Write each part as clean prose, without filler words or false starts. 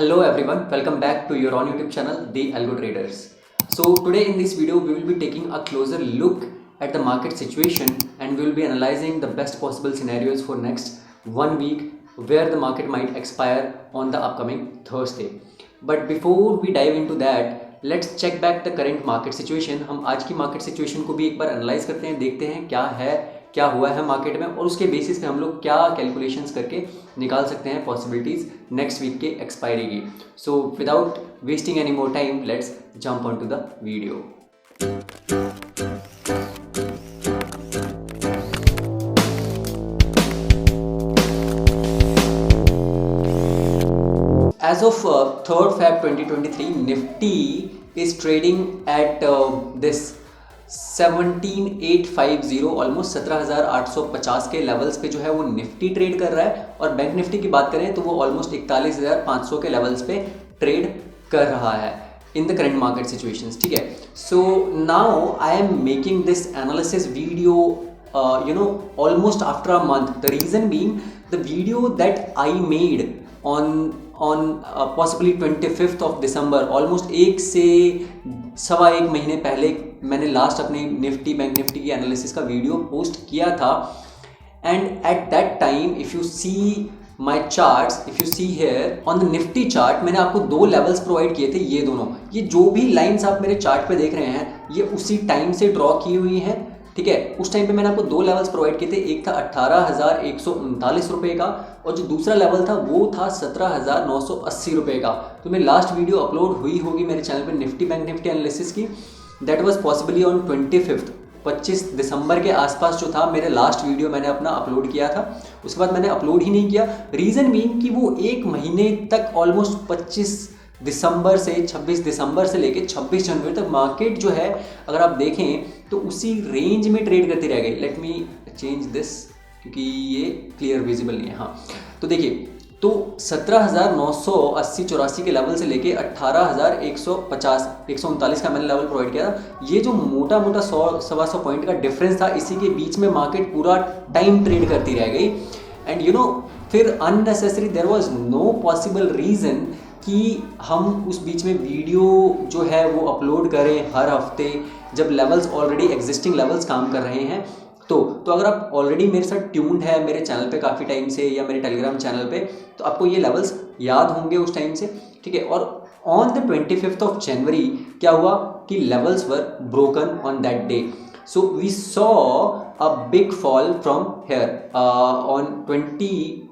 Hello everyone, welcome back to your own YouTube channel, The Algo Traders. So today in this video, we will be taking a closer look at the market situation and we will be analyzing the best possible scenarios for next 1 week where the market might expire on the upcoming Thursday. But before we dive into that, let's check back the current market situation. हम आज की market situation को भी एक बार analyze करते हैं, देखते हैं क्या हुआ है मार्केट में और उसके बेसिस पे हम लोग क्या कैलकुलेशंस करके निकाल सकते हैं पॉसिबिलिटीज़ नेक्स्ट वीक के एक्सपायरी की. So without wasting any more time let's jump on to the video. As of 3rd Feb 2023, Nifty is trading at this 17,850 almost 17,850 के लेवल्स पे जो है वो निफ्टी ट्रेड कर रहा है और बैंक निफ्टी की बात करें तो वो ऑलमोस्ट 41,500 के लेवल्स पे ट्रेड कर रहा है in the current market situations. ठीक है, so now I am making this analysis video almost after a month. The reason being the video that I made on possibly 25th of December, almost 1 से 1.25 महीने पहले मैंने last अपने Nifty Bank Nifty की analysis का video post किया था. And at that time if you see my charts, if you see here on the Nifty chart, मैंने आपको 2 लेवल्स प्रोवाइड किए थे. ये दोनों, ये जो भी लाइंस आप मेरे चार्ट पे देख रहे हैं ये उसी टाइम से ड्रॉ की हुई हैं. ठीक है, उस टाइम पे मैंने आपको 2 लेवल्स प्रोवाइड किए थे. एक था 18,139 रुपये का और जो दूसरा लेवल था वो था 17,980 रुपये का. तो मेरी लास्ट वीडियो अपलोड हुई होगी मेरे चैनल पे निफ्टी बैंक निफ्टी एनालिसिस की. दैट वाज पॉसिबली ऑन 25 दिसंबर के आसपास जो था मेरे लास्ट वीडियो मैंने अपना अपलोड किया था. उसके बाद मैंने अपलोड ही नहीं किया. रीज़न बीइंग कि वो 1 महीने तक ऑलमोस्ट 26 दिसंबर से 26 दिसंबर से लेके 26 जनवरी तक मार्केट जो है अगर आप देखें तो उसी रेंज में ट्रेड करती रह गई. लेट मी चेंज दिस क्योंकि ये क्लियर विजिबल नहीं है. हाँ, तो देखिए, तो 17,980-84 के लेवल से लेके 18,150-139 का मैंने लेवल प्रोवाइड किया था. ये जो मोटा मोटा 100-125 पॉइंट का डिफरेंस था, इसी के बीच में मार्केट पूरा टाइम ट्रेड करती रह गई. एंड फिर unnecessary there was no possible reason कि हम उस बीच में वीडियो जो है वो अपलोड करें हर हफ्ते जब लेवल्स ऑलरेडी एग्जिस्टिंग लेवल्स काम कर रहे हैं. तो अगर आप ऑलरेडी मेरे साथ ट्यून्ड है मेरे चैनल पे काफ़ी टाइम से या मेरे टेलीग्राम चैनल पे, तो आपको ये लेवल्स याद होंगे उस टाइम से. ठीक है, और ऑन द 25th ऑफ जनवरी क्या हुआ कि levels were broken on that day. So we saw a big fall from here on 20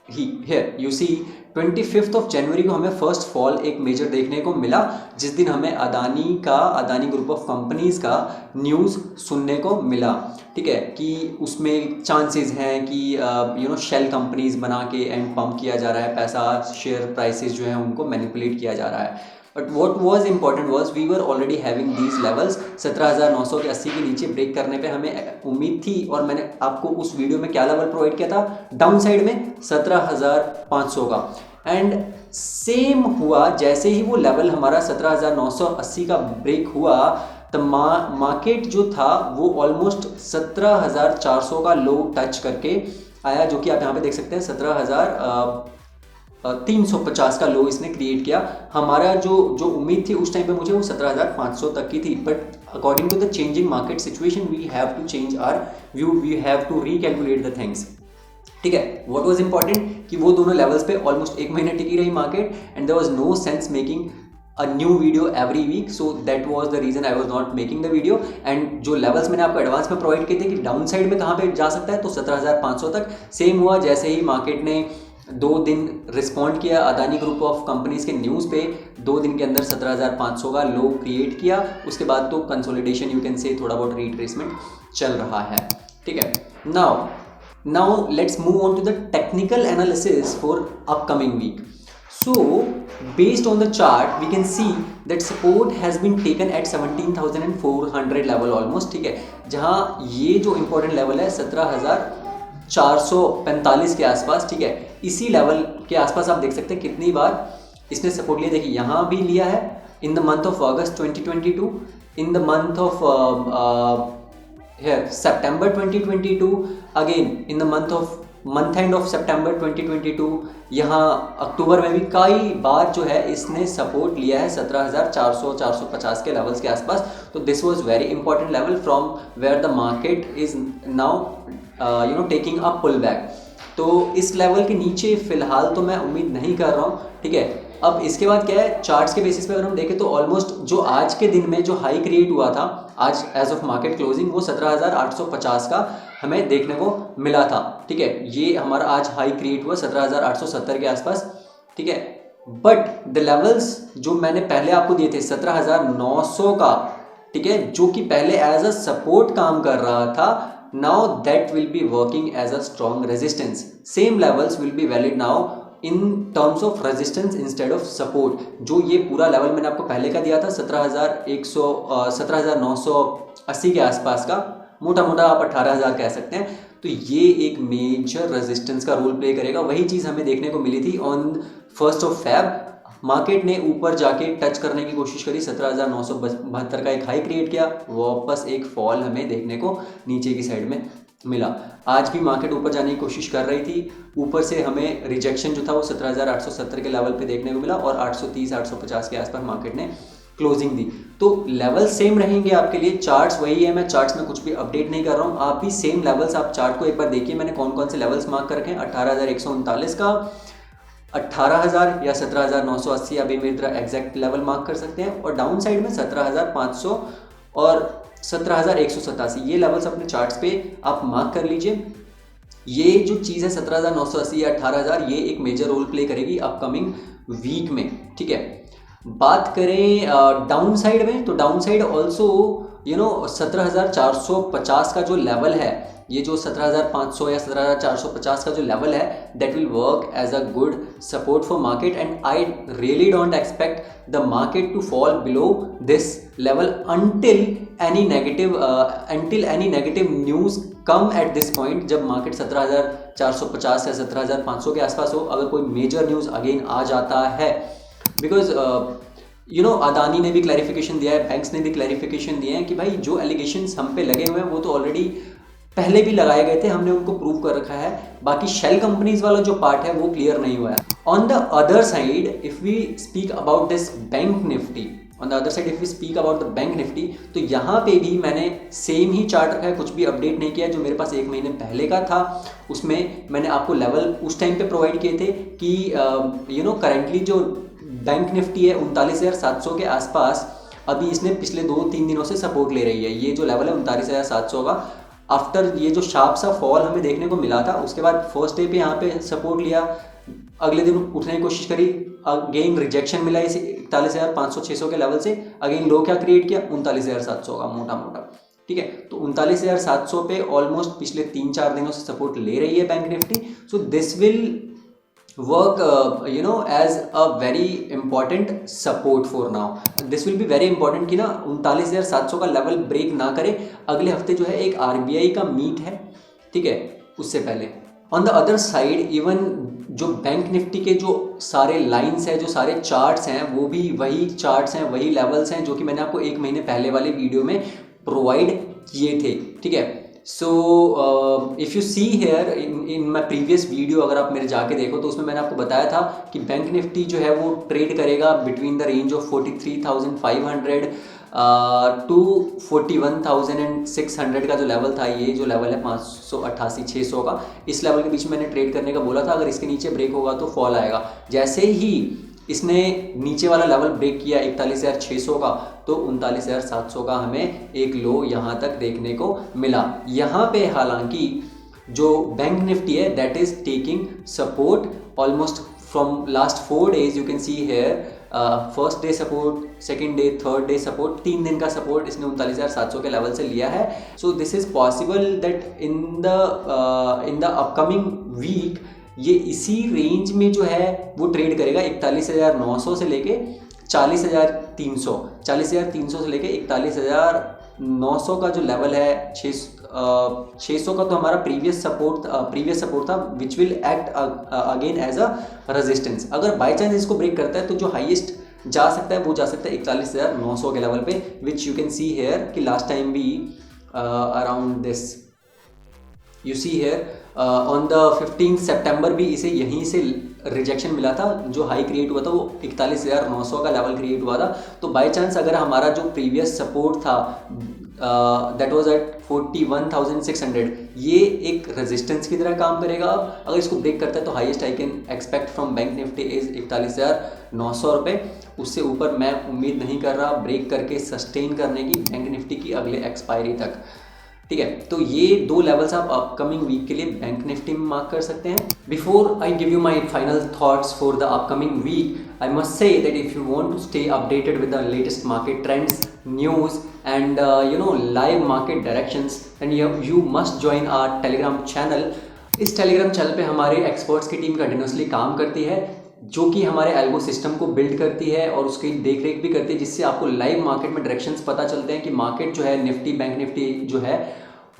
here you see 25th of January को हमें फर्स्ट फॉल एक मेजर देखने को मिला, जिस दिन हमें अदानी ग्रुप ऑफ कंपनीज़ का न्यूज़ सुनने को मिला. ठीक है, कि उसमें चांसेस हैं कि शेल कंपनीज बना के एंड पंप किया जा रहा है पैसा, शेयर प्राइसेस जो हैं उनको मैनिपुलेट किया जा रहा है. But what was important was we were already having these levels. 17,980 के नीचे ब्रेक करने पे हमें उम्मीद थी और मैंने आपको उस वीडियो में क्या लेवल प्रोवाइड किया था डाउन साइड में 17,500 का. एंड सेम हुआ, जैसे ही वो लेवल हमारा 17,980 का ब्रेक हुआ तो मार्केट जो था वो ऑलमोस्ट 17,400 का लो टच करके आया, जो कि आप यहाँ पे देख सकते हैं 17,350 का लो इसने क्रिएट किया. हमारा जो उम्मीद थी उस टाइम पे मुझे वो 17,500 तक की थी. But according to the changing market situation we have to change our view, we have to recalculate the things. ठीक है, व्हाट वाज इंपॉर्टेंट कि वो दोनों लेवल्स पे ऑलमोस्ट 1 महीने टिकी रही market and there was no sense making a new video every week. So that was the reason I was not making the video. And जो लेवल्स मैंने आपको एडवांस में प्रोवाइड किए थे कि डाउन साइड में कहाँ पे जा सकता है तो 17,500 तक. सेम हुआ, जैसे ही मार्केट ने 2 दिन रिस्पॉन्ड किया अदानी ग्रुप ऑफ कंपनीज के न्यूज़ पे, 2 दिन के अंदर 17,500 का लो क्रिएट किया. उसके बाद तो कंसोलिडेशन यू कैन से थोड़ा बहुत रिट्रेसमेंट चल रहा है. ठीक है, now let's move on to the technical analysis for upcoming week. So based on the chart we can see that support has been taken at 17,400 level almost. ठीक है, जहाँ ये जो important level है 17,445 के आसपास. ठीक है, इसी लेवल के आसपास आप देख सकते हैं कितनी बार इसने सपोर्ट लिया. देखिए, यहाँ भी लिया है in the month of August 2022, in the month of here September 2022, again in the month of month end of September 2022, यहाँ अक्टूबर में भी कई बार जो है इसने सपोर्ट लिया है 17,400 450 के लेवल्स के आसपास। तो this was very important level from where the market is now taking a pull back. तो इस लेवल के नीचे फिलहाल तो मैं उम्मीद नहीं कर रहा हूँ, ठीक है। अब इसके बाद क्या है, चार्ट्स के बेसिस पे अगर हम देखें तो ऑलमोस्ट जो आज के दिन में जो हाई क्रिएट हुआ था आज एज ऑफ मार्केट क्लोजिंग, वो 17,850 का हमें देखने को मिला था, ठीक है। ये हमारा आज हाई क्रिएट हुआ 17,870 के आसपास, ठीक है। बट द लेवल्स जो मैंने पहले आपको दिए थे 17,900 का, ठीक है, जो कि पहले एज अ सपोर्ट काम कर रहा था, now that will be working as a strong resistance. Same levels will be valid now in terms of resistance instead of support. जो ये पूरा लेवल मैंने आपको पहले का दिया था 17,980 के आसपास का, मोटा मोटा आप 18,000 कह सकते हैं, तो ये एक मेजर रेजिस्टेंस का रोल प्ले करेगा। वही चीज़ हमें देखने को मिली थी ऑन 1 फेब। मार्केट ने ऊपर जाके टच करने की कोशिश करी, 17,972 का एक हाई क्रिएट किया, वापस एक फॉल हमें देखने को नीचे की साइड में मिला। आज भी मार्केट ऊपर जाने की कोशिश कर रही थी, ऊपर से हमें रिजेक्शन जो था वो 17,870 के लेवल पे देखने को मिला और 830 850 के आसपास मार्केट ने क्लोजिंग दी। तो लेवल सेम रहेंगे आपके लिए, चार्ट्स वही है, मैं चार्ट्स में कुछ भी अपडेट नहीं कर रहा हूँ। आप भी सेम लेवल्स, आप चार्ट को एक बार देखिए मैंने कौन कौन से लेवल्स मार्क कर रखे हैं, 18,139 का, 18,000 या 17,980 अभी मेरी तरह एग्जैक्ट लेवल मार्क कर सकते हैं, और डाउन साइड में 17,500 और 17,187, ये लेवल्स अपने चार्ट्स पे आप मार्क कर लीजिए। ये जो चीज़ है 17,980 या 18,000, ये एक मेजर रोल प्ले करेगी अपकमिंग वीक में, ठीक है। बात करें डाउन साइड में, तो डाउन साइड ऑल्सो 17,450 का जो लेवल है, ये जो 17,500 या 17,450 का जो लेवल है, that will work as a good support for market, and I really don't expect the market to fall below this level until any negative news come at this point। जब market 17,450 या 17,500 के आसपास हो, अगर कोई major news again आ जाता है, because Adani ने भी क्लैरिफिकेशन दिया है, बैंक्स ने भी क्लैरिफिकेशन दिए हैं कि भाई जो एलिगेशंस हम पे लगे हुए हैं वो तो ऑलरेडी पहले भी लगाए गए थे, हमने उनको प्रूव कर रखा है, बाकी शेल कंपनीज वाला जो पार्ट है वो क्लियर नहीं हुआ है। On the other side if we speak about this Bank Nifty, तो यहाँ पे भी मैंने सेम ही चार्ट रखा है, कुछ भी अपडेट नहीं किया। जो मेरे पास 1 महीने पहले का था उसमें मैंने आपको लेवल उस टाइम पे प्रोवाइड किए थे कि करंटली जो बैंक निफ्टी है 39,700 के आसपास, अभी इसने पिछले 2-3 दिनों से सपोर्ट ले रही है। ये जो लेवल है 39,700 का, आफ्टर ये जो शार्प सा फॉल हमें देखने को मिला था, उसके बाद फर्स्ट डे पे यहाँ पे सपोर्ट लिया, अगले दिन उठने की कोशिश करी, अगेन रिजेक्शन मिला इस 41,500-600 के लेवल से, अगेन लो क्या क्रिएट किया 39,700 का मोटा मोटा, ठीक है। तो 39,700 पे ऑलमोस्ट पिछले 3-4 दिनों से सपोर्ट ले रही है Bank Nifty. So this will work as a very important support for now. This will be very important कि ना 39,700 का लेवल ब्रेक ना करे। अगले हफ्ते जो है एक RBI का मीट है, ठीक है, उससे पहले। On the other side even जो बैंक निफ्टी के जो सारे लाइंस हैं, जो सारे चार्ट्स हैं, वो भी वही चार्ट्स हैं, वही लेवल्स हैं जो कि मैंने आपको 1 महीने पहले वाले वीडियो में प्रोवाइड किए थे, ठीक है। So if you see here in my previous video, अगर आप मेरे जाके देखो तो उसमें मैंने आपको बताया था कि बैंक निफ्टी जो है वो ट्रेड करेगा between the range of 43,500 to 41,600 का जो लेवल था, ये जो लेवल है 588-600 का, इस लेवल के बीच में मैंने ट्रेड करने का बोला था। अगर इसके नीचे ब्रेक होगा तो फॉल आएगा। जैसे ही इसने नीचे वाला लेवल ब्रेक किया 41,600 का, तो 39,700 का हमें एक लो यहाँ तक देखने को मिला। यहाँ पे हालांकि जो बैंक निफ्टी है that is taking support almost from last 4 days। You can see hair first day support, second day, third day support, 3 दिन का सपोर्ट इसने 39,700 के लेवल से लिया है। So this is possible that in the upcoming week ये इसी range में जो है वो ट्रेड करेगा 41,900 से लेके 40,300, 40,300 से लेके 41,900 का जो लेवल है, 600 का तो हमारा प्रीवियस सपोर्ट था, which will act again as a resistance. अगर बाई चांस इसको ब्रेक करता है तो जो हाईएस्ट जा सकता है वो जा सकता है 41,900 के लेवल पे, which you can see here कि लास्ट टाइम भी around this, you see here on the 15 सितंबर भी इसे यहीं से रिजेक्शन मिला था, जो हाई क्रिएट हुआ था वो 41,900 का लेवल क्रिएट हुआ था। तो बाय चांस अगर हमारा जो प्रीवियस सपोर्ट था दैट वाज एट 41,600, ये एक रेजिस्टेंस की तरह काम करेगा। अगर इसको ब्रेक करता है तो highest I can expect from bank Nifty is 41,900 रुपये। उससे ऊपर मैं उम्मीद नहीं कर रहा ब्रेक करके सस्टेन करने की बैंक निफ्टी की अगले एक्सपायरी तक। ठीक है, तो ये 2 लेवल्स आप अपकमिंग वीक के लिए बैंक निफ्टी में मार्क कर सकते हैं। Before I give you my final thoughts for the upcoming week, I must say that if you want to stay updated with the latest market trends, news and live market directions, and you must join our Telegram channel. इस Telegram channel पे हमारे experts की team continuously काम करती है, जो कि हमारे एल्गो सिस्टम को बिल्ड करती है और उसकी देख रेख भी करती है, जिससे आपको लाइव मार्केट में डायरेक्शंस पता चलते हैं कि मार्केट जो है निफ्टी बैंक निफ्टी जो है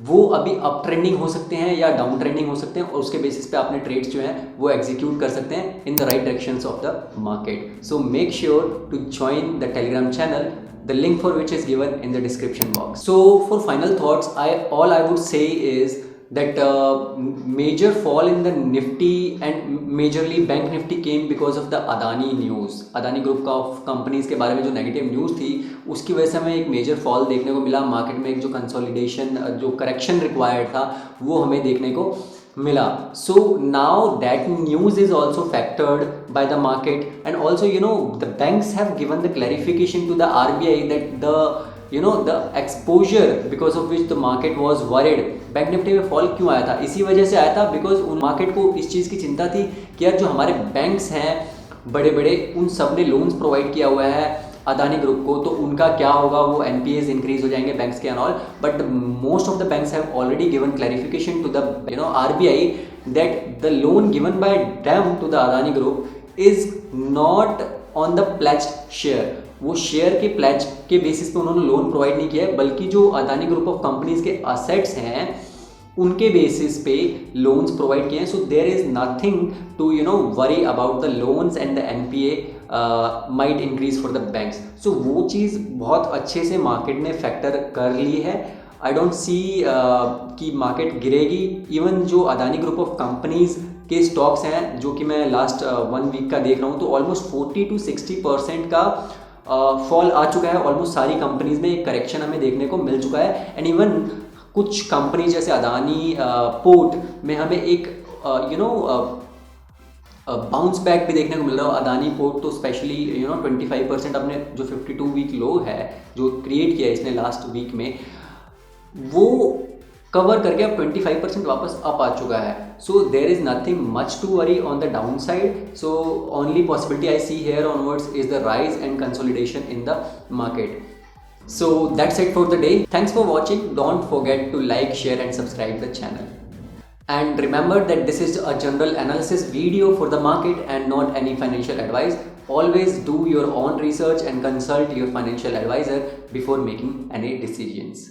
वो अभी अप ट्रेंडिंग हो सकते हैं या डाउन ट्रेंडिंग हो सकते हैं, और उसके बेसिस पे आपने ट्रेड्स जो हैं वो एग्जीक्यूट कर सकते हैं in the right directions of the market. So make sure to join the Telegram channel, the link for which is given in the description box. So for final thoughts, all I would say is that major fall in the Nifty and majorly Bank Nifty came because of the Adani news. Adani group of companies के बारे में जो negative news थी उसकी वजह से हमें एक मेजर फॉल देखने को मिला मार्केट में। एक जो कंसोलिडेशन जो करेक्शन रिक्वायर्ड था वो हमें देखने को मिला। So now that news is also factored by the market, and also the banks have given the clarification to the RBI that the exposure because of which the market was worried, bank Nifty में fall क्यों आया था, इसी वजह से आया था because उन मार्केट को इस चीज़ की चिंता थी कि यार जो हमारे बैंक्स हैं बड़े बड़े उन सब ने लोन्स प्रोवाइड किया हुआ है अदानी ग्रुप को, तो उनका क्या होगा, वो एनपीएस इंक्रीज हो जाएंगे बैंक्स के and all. But most of the banks have already given clarification to the RBI that the loan given by them to the Adani group is not on the pledged share. वो share के pledge के basis पे उन्होंने loan provide नहीं किया है, बल्कि जो अदानी ग्रुप ऑफ कंपनीज के असेट्स हैं उनके बेसिस पे लोन्स प्रोवाइड किए हैं। So there is nothing to worry about the loans and the NPA might increase for the banks. So वो चीज़ बहुत अच्छे से मार्केट ने फैक्टर कर ली है। आई डोंट सी कि मार्केट गिरेगी। इवन जो अदानी ग्रुप ऑफ कंपनीज के स्टॉक्स हैं जो कि मैं लास्ट 1 वीक का देख रहा हूँ, तो ऑलमोस्ट 40 to 60% का फॉल आ चुका है। ऑलमोस्ट सारी कंपनीज में एक करेक्शन हमें देखने को मिल चुका है। एंड इवन कुछ कंपनी जैसे अदानी पोर्ट में हमें एक बाउंस बैक भी देखने को मिल रहा है। अदानी पोर्ट तो स्पेशली 25% अपने जो 52 वीक लो है जो क्रिएट किया है इसने लास्ट वीक में, वो कवर करके अब 25% वापस अप आ चुका है। So there is nothing much to worry on the down side. So only possibility I see here onwards is the rise and consolidation in the market. So that's it for the day. Thanks for watching. Don't forget to like, share and subscribe the channel. And remember that this is a general analysis video for the market and not any financial advice. Always do your own research and consult your financial advisor before making any decisions.